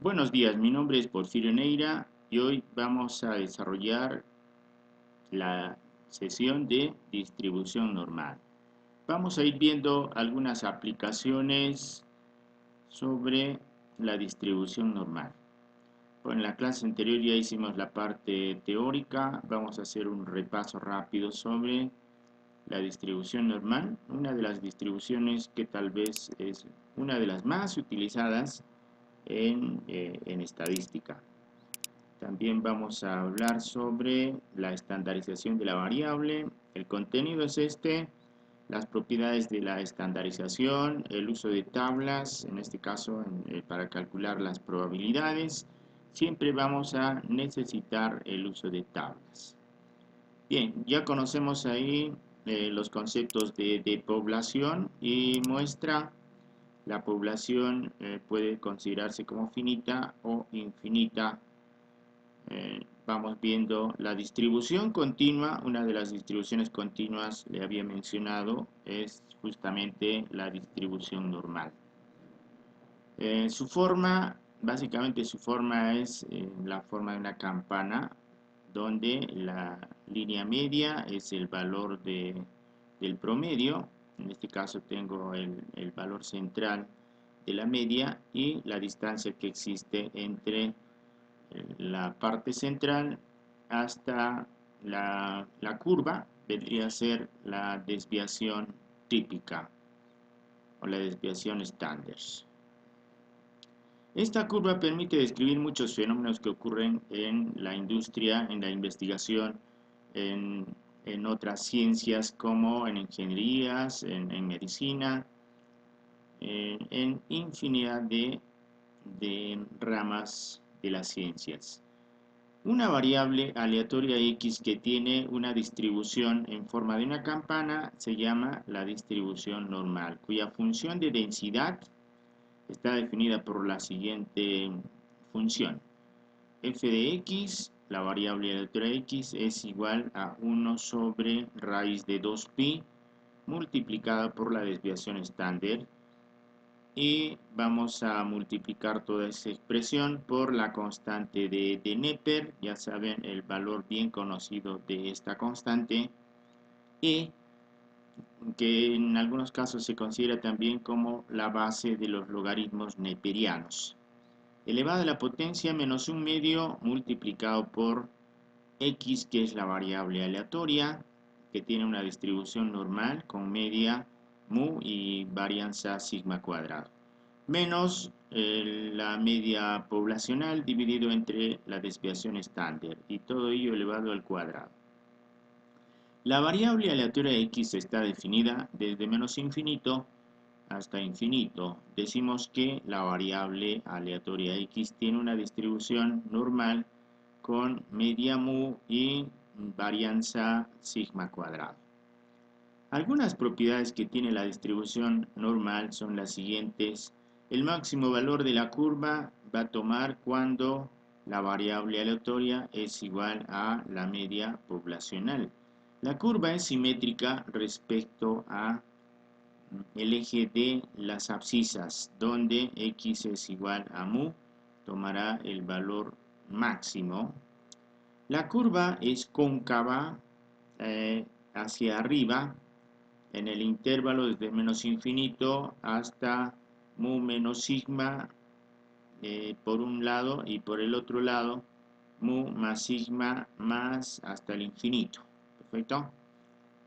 Buenos días, mi nombre es Porfirio Neira y hoy vamos a desarrollar la sesión de distribución normal. Vamos a ir viendo algunas aplicaciones sobre la distribución normal. En la clase anterior ya hicimos la parte teórica, vamos a hacer un repaso rápido sobre la distribución normal, una de las distribuciones que tal vez es una de las más utilizadas en estadística. También vamos a hablar sobre la estandarización de la variable. El contenido es este, las propiedades de la estandarización, el uso de tablas, en este caso para calcular las probabilidades. Siempre vamos a necesitar el uso de tablas. Bien, ya conocemos ahí los conceptos de población y muestra. La población puede considerarse como finita o infinita. Vamos viendo la distribución continua. Una de las distribuciones continuas, le había mencionado, es justamente la distribución normal. Su forma, básicamente su forma es la forma de una campana, donde la línea media es el valor del promedio. En este caso tengo el valor central de la media y la distancia que existe entre la parte central hasta la curva, vendría a ser la desviación típica o la desviación estándar. Esta curva permite describir muchos fenómenos que ocurren en la industria, en la investigación, en, en otras ciencias como en ingenierías, en medicina, en infinidad de ramas de las ciencias. Una variable aleatoria X que tiene una distribución en forma de una campana se llama la distribución normal, cuya función de densidad está definida por la siguiente función. F de X, la variable aleatoria X, es igual a 1 sobre raíz de 2pi multiplicada por la desviación estándar, y vamos a multiplicar toda esa expresión por la constante de Neper. Ya saben el valor bien conocido de esta constante, y que en algunos casos se considera también como la base de los logaritmos neperianos. Elevado a la potencia menos un medio multiplicado por X, que es la variable aleatoria, que tiene una distribución normal con media mu y varianza sigma cuadrado, menos la media poblacional dividido entre la desviación estándar, y todo ello elevado al cuadrado. La variable aleatoria X está definida desde menos infinito hasta infinito. Decimos que la variable aleatoria X tiene una distribución normal con media mu y varianza sigma cuadrado. Algunas propiedades que tiene la distribución normal son las siguientes. El máximo valor de la curva va a tomar cuando la variable aleatoria es igual a la media poblacional. La curva es simétrica respecto a el eje de las abscisas, donde X es igual a mu, tomará el valor máximo. La curva es cóncava hacia arriba, en el intervalo desde menos infinito hasta mu menos sigma por un lado, y por el otro lado mu más sigma más hasta el infinito. ¿Perfecto?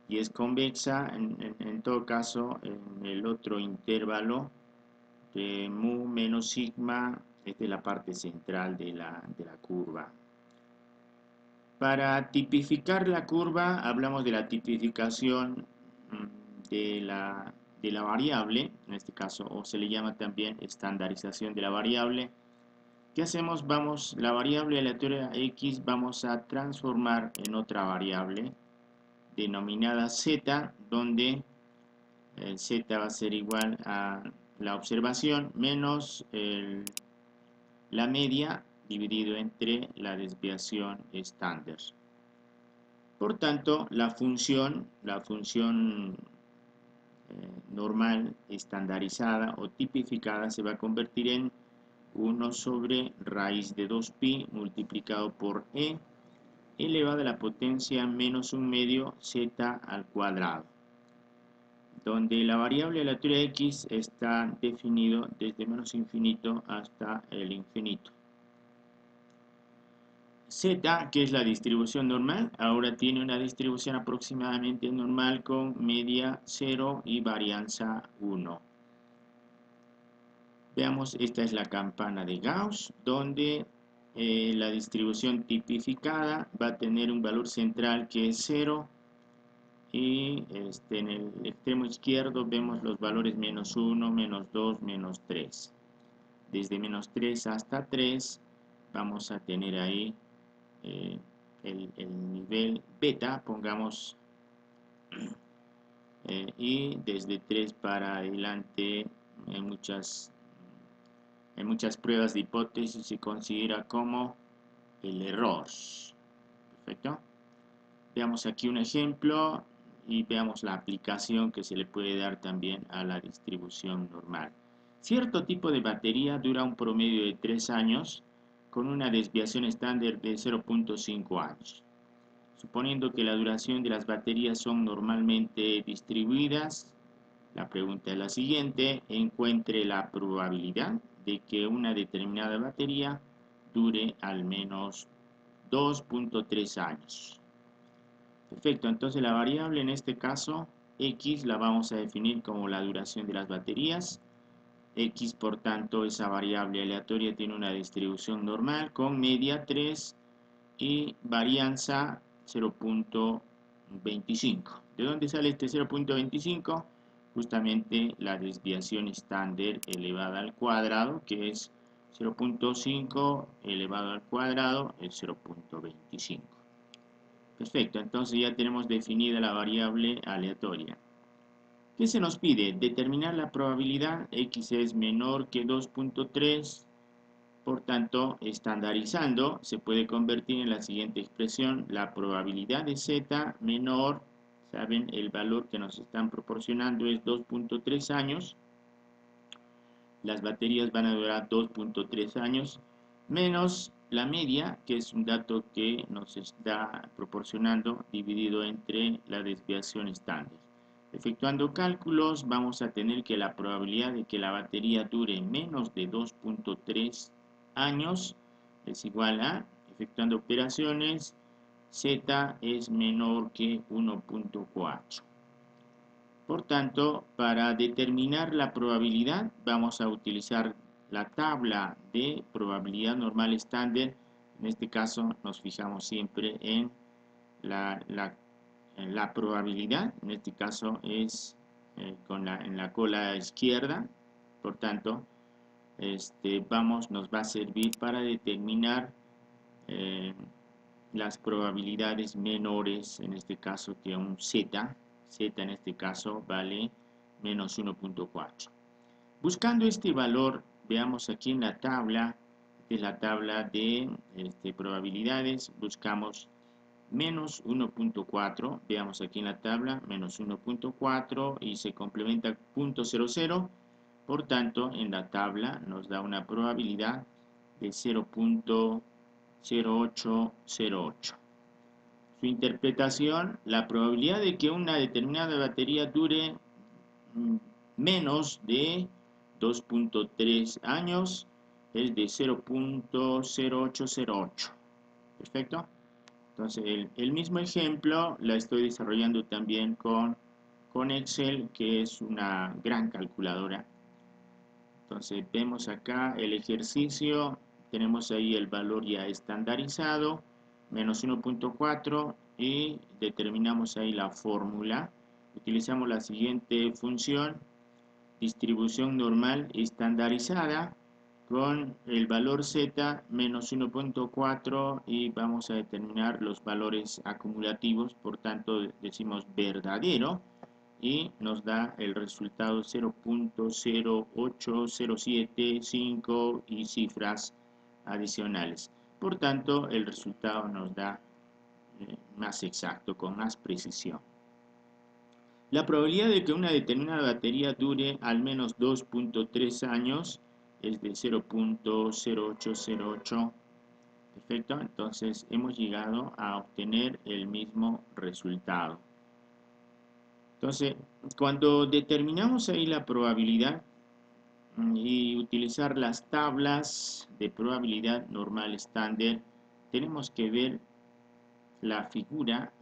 Y es convexa en todo caso en el otro intervalo de mu menos sigma, es de la parte central de la curva. Para tipificar la curva hablamos de la tipificación de la variable, en este caso, o se le llama también estandarización de la variable. ¿Qué hacemos? La variable aleatoria X vamos a transformar en otra variable denominada Z, donde Z va a ser igual a la observación menos la media dividido entre la desviación estándar. Por tanto, la función normal, estandarizada o tipificada se va a convertir en 1 sobre raíz de 2pi multiplicado por e elevado a la potencia menos 1/2 z al cuadrado, donde la variable aleatoria x está definido desde menos infinito hasta el infinito. Z, que es la distribución normal, ahora tiene una distribución aproximadamente normal con media 0 y varianza 1. Veamos, esta es la campana de Gauss, donde la distribución tipificada va a tener un valor central que es 0 y en el extremo izquierdo vemos los valores menos 1, menos 2, menos 3. Desde menos 3 hasta 3 vamos a tener ahí el nivel beta, pongamos, y desde 3 para adelante en muchas pruebas de hipótesis se considera como el error. Perfecto. Veamos aquí un ejemplo y veamos la aplicación que se le puede dar también a la distribución normal. Cierto tipo de batería dura un promedio de 3 años con una desviación estándar de 0.5 años. Suponiendo que la duración de las baterías son normalmente distribuidas, la pregunta es la siguiente: encuentre la probabilidad de que una determinada batería dure al menos 2.3 años. Perfecto, entonces la variable en este caso, x, la vamos a definir como la duración de las baterías. X, por tanto, esa variable aleatoria tiene una distribución normal con media 3 y varianza 0.25. ¿De dónde sale este 0.25? Justamente la desviación estándar elevada al cuadrado, que es 0.5 elevado al cuadrado, es 0.25. Perfecto, entonces ya tenemos definida la variable aleatoria. ¿Qué se nos pide? Determinar la probabilidad. X es menor que 2.3. Por tanto, estandarizando, se puede convertir en la siguiente expresión: la probabilidad de z menor, saben, el valor que nos están proporcionando es 2.3 años. Las baterías van a durar 2.3 años, menos la media, que es un dato que nos está proporcionando, dividido entre la desviación estándar. Efectuando cálculos, vamos a tener que la probabilidad de que la batería dure menos de 2.3 años es igual a, efectuando operaciones, z es menor que 1.4. Por tanto, para determinar la probabilidad vamos a utilizar la tabla de probabilidad normal estándar. En este caso nos fijamos siempre en la probabilidad, en este caso es en la cola izquierda. Por tanto, nos va a servir para determinar las probabilidades menores, en este caso que un z en este caso vale menos 1.4. Buscando este valor, veamos aquí en la tabla, que es la tabla de probabilidades, buscamos menos 1.4, veamos aquí en la tabla, menos 1.4 y se complementa 0.00, por tanto en la tabla nos da una probabilidad de 0.0808. Su interpretación: la probabilidad de que una determinada batería dure menos de 2.3 años es de 0.0808. Perfecto. Entonces el mismo ejemplo la estoy desarrollando también con Excel, que es una gran calculadora. Entonces vemos acá el ejercicio, tenemos ahí el valor ya estandarizado, menos 1.4, y determinamos ahí la fórmula. Utilizamos la siguiente función: distribución normal estandarizada con el valor z menos 1.4 y vamos a determinar los valores acumulativos. Por tanto, decimos verdadero y nos da el resultado 0.08075 y cifras adicionales. Por tanto, el resultado nos da más exacto, con más precisión. La probabilidad de que una determinada batería dure al menos 2.3 años es de 0.0808. Perfecto, entonces hemos llegado a obtener el mismo resultado. Entonces, cuando determinamos ahí la probabilidad y utilizar las tablas de probabilidad normal estándar, tenemos que ver la figura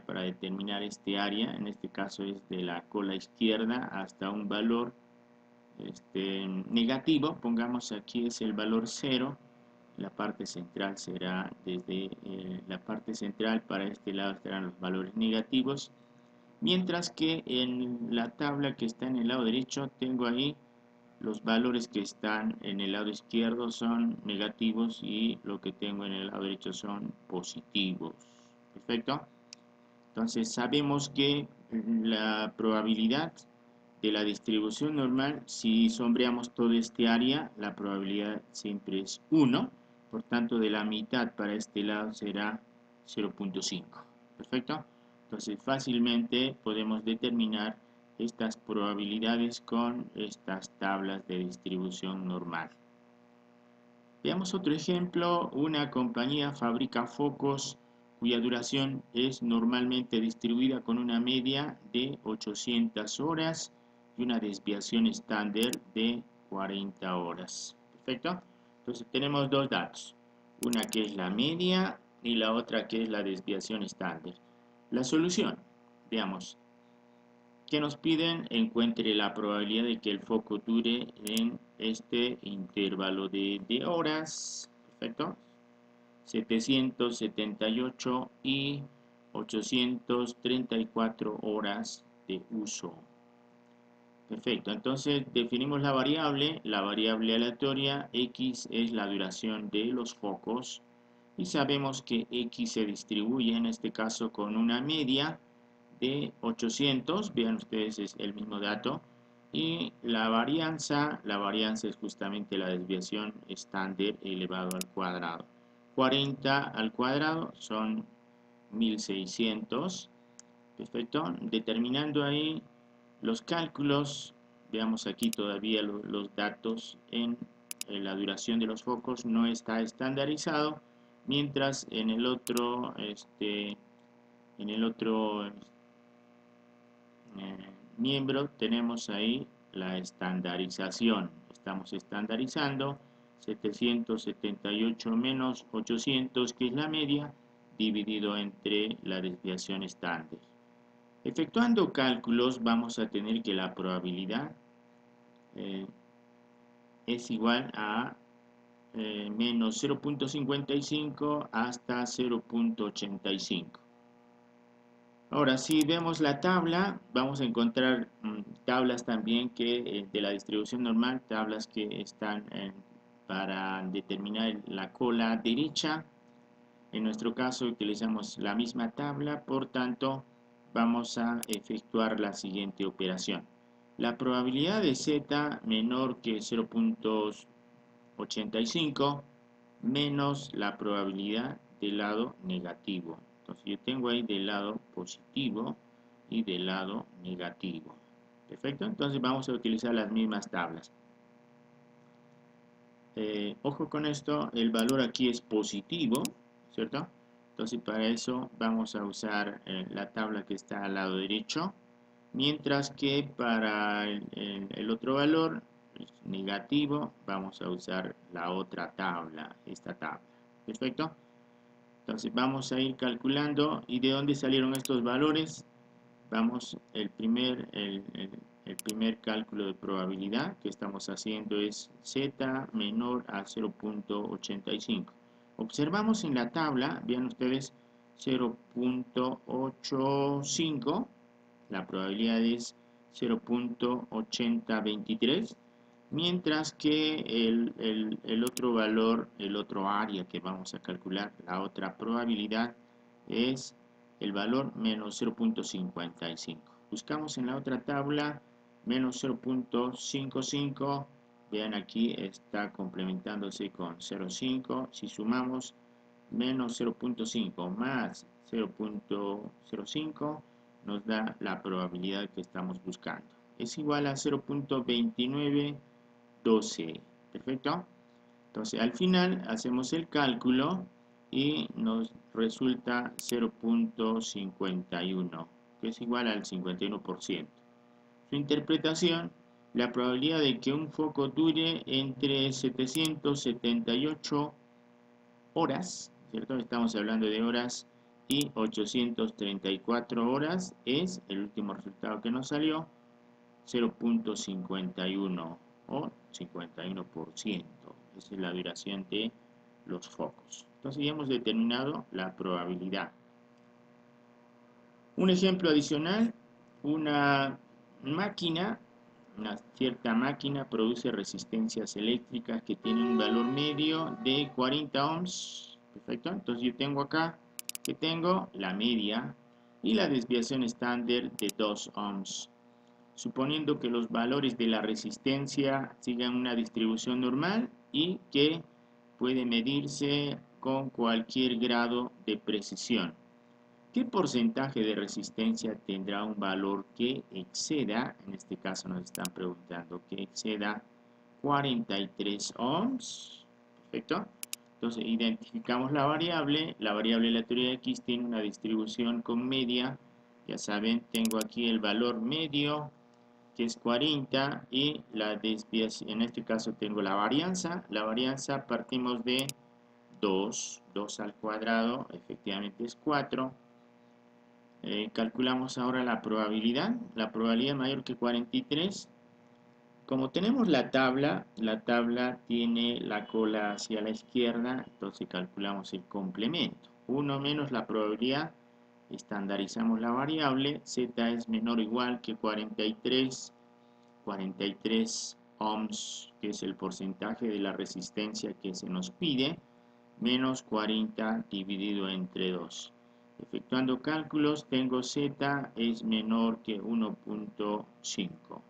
para determinar este área. En este caso es de la cola izquierda hasta un valor negativo. Pongamos aquí es el valor 0. La parte central será desde la parte central para este lado estarán los valores negativos, mientras que en la tabla que está en el lado derecho tengo ahí los valores que están en el lado izquierdo son negativos y lo que tengo en el lado derecho son positivos. Perfecto. Entonces sabemos que la probabilidad de la distribución normal, si sombreamos todo este área, la probabilidad siempre es 1. Por tanto, de la mitad para este lado será 0.5. Perfecto. Entonces fácilmente podemos determinar estas probabilidades con estas tablas de distribución normal. Veamos otro ejemplo. Una compañía fabrica focos cuya duración es normalmente distribuida con una media de 800 horas y una desviación estándar de 40 horas. Perfecto. Entonces tenemos dos datos. Una que es la media y la otra que es la desviación estándar. La solución. Veamos. ¿Qué nos piden? Encuentre la probabilidad de que el foco dure en este intervalo de horas. Perfecto. 778 y 834 horas de uso. Perfecto. Entonces definimos la variable aleatoria. X es la duración de los focos. Y sabemos que X se distribuye en este caso con una media de 800, vean ustedes es el mismo dato, y la varianza es justamente la desviación estándar elevado al cuadrado. 40 al cuadrado son 1600, perfecto, determinando ahí los cálculos, veamos aquí todavía los datos en la duración de los focos no está estandarizado, mientras en el otro miembro tenemos ahí la estandarización. Estamos estandarizando 778 menos 800, que es la media, dividido entre la desviación estándar. Efectuando cálculos vamos a tener que la probabilidad es igual a menos 0.55 hasta 0.85. Ahora, si vemos la tabla, vamos a encontrar tablas también que de la distribución normal, tablas que están para determinar la cola derecha. En nuestro caso utilizamos la misma tabla, por tanto vamos a efectuar la siguiente operación. La probabilidad de z menor que 0.85 menos la probabilidad del lado negativo. Entonces yo tengo ahí del lado positivo y del lado negativo. Perfecto, entonces vamos a utilizar las mismas tablas. Ojo con esto, el valor aquí es positivo, ¿cierto? Entonces para eso vamos a usar la tabla que está al lado derecho, mientras que para el otro valor negativo vamos a usar la otra tabla, esta tabla. Perfecto. Entonces vamos a ir calculando. ¿Y de dónde salieron estos valores? Vamos, el primer cálculo de probabilidad que estamos haciendo es z menor a 0.85. Observamos en la tabla, vean ustedes, 0.85, la probabilidad es 0.8023, mientras que el otro valor, el otro área que vamos a calcular, la otra probabilidad, es el valor menos 0.55. Buscamos en la otra tabla menos 0.55, vean aquí está complementándose con 0.5, si sumamos menos 0.5 más 0.05 nos da la probabilidad que estamos buscando. Es igual a 0.2912. Perfecto. Entonces al final hacemos el cálculo y nos resulta 0.51, que es igual al 51%. Su interpretación: la probabilidad de que un foco dure entre 778 horas, ¿cierto? Estamos hablando de horas, y 834 horas es el último resultado que nos salió, 0.51 o 51%. Esa es la duración de los focos. Entonces ya hemos determinado la probabilidad. Un ejemplo adicional: una cierta máquina produce resistencias eléctricas que tienen un valor medio de 40 ohms. Perfecto. Entonces yo tengo acá que tengo la media y la desviación estándar de 2 ohms. Suponiendo que los valores de la resistencia sigan una distribución normal y que puede medirse con cualquier grado de precisión, ¿qué porcentaje de resistencia tendrá un valor que exceda, en este caso nos están preguntando, que exceda 43 ohms? Perfecto. Entonces identificamos la variable de la teoría de X tiene una distribución con media. Ya saben, tengo aquí el valor medio, que es 40, y la desviación, en este caso tengo la varianza. La varianza partimos de 2 al cuadrado, efectivamente es 4. Calculamos ahora la probabilidad mayor que 43. Como tenemos la tabla tiene la cola hacia la izquierda, entonces calculamos el complemento. 1 menos la probabilidad, estandarizamos la variable, z es menor o igual que 43 ohms, que es el porcentaje de la resistencia que se nos pide, menos 40 dividido entre 2. Efectuando cálculos, tengo z es menor que 1.5.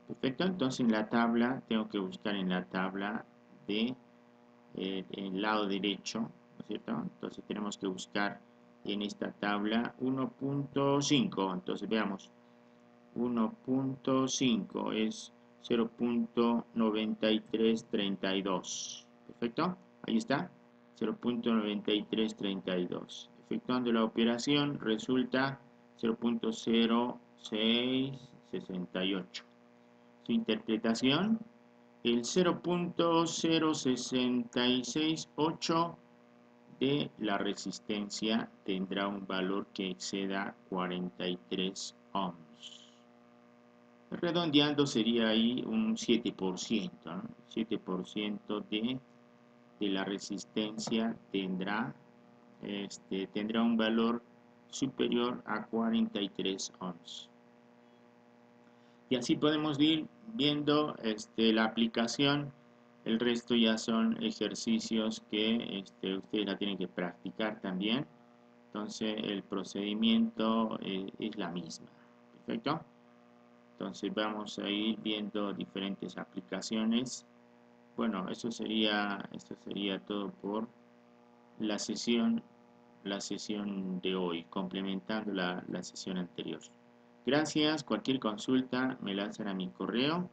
Perfecto. Entonces en la tabla, tengo que buscar en la tabla de el lado derecho, ¿no es cierto? Entonces tenemos que buscar en esta tabla 1.5. Entonces veamos, 1.5 es 0.9332. Perfecto, ahí está, 0.9332. Efectuando la operación resulta 0.0668. Su interpretación: el 0.0668 de la resistencia tendrá un valor que exceda 43 ohms. Redondeando sería ahí un 7%, ¿no? 7% de la resistencia tendrá un valor superior a 43 ohms. Y así podemos ir viendo la aplicación. El resto ya son ejercicios que ustedes la tienen que practicar también. Entonces el procedimiento es la misma. Perfecto. Entonces vamos a ir viendo diferentes aplicaciones. Bueno, esto sería todo por la sesión de hoy, complementando la sesión anterior. Gracias. Cualquier consulta me lanzan a mi correo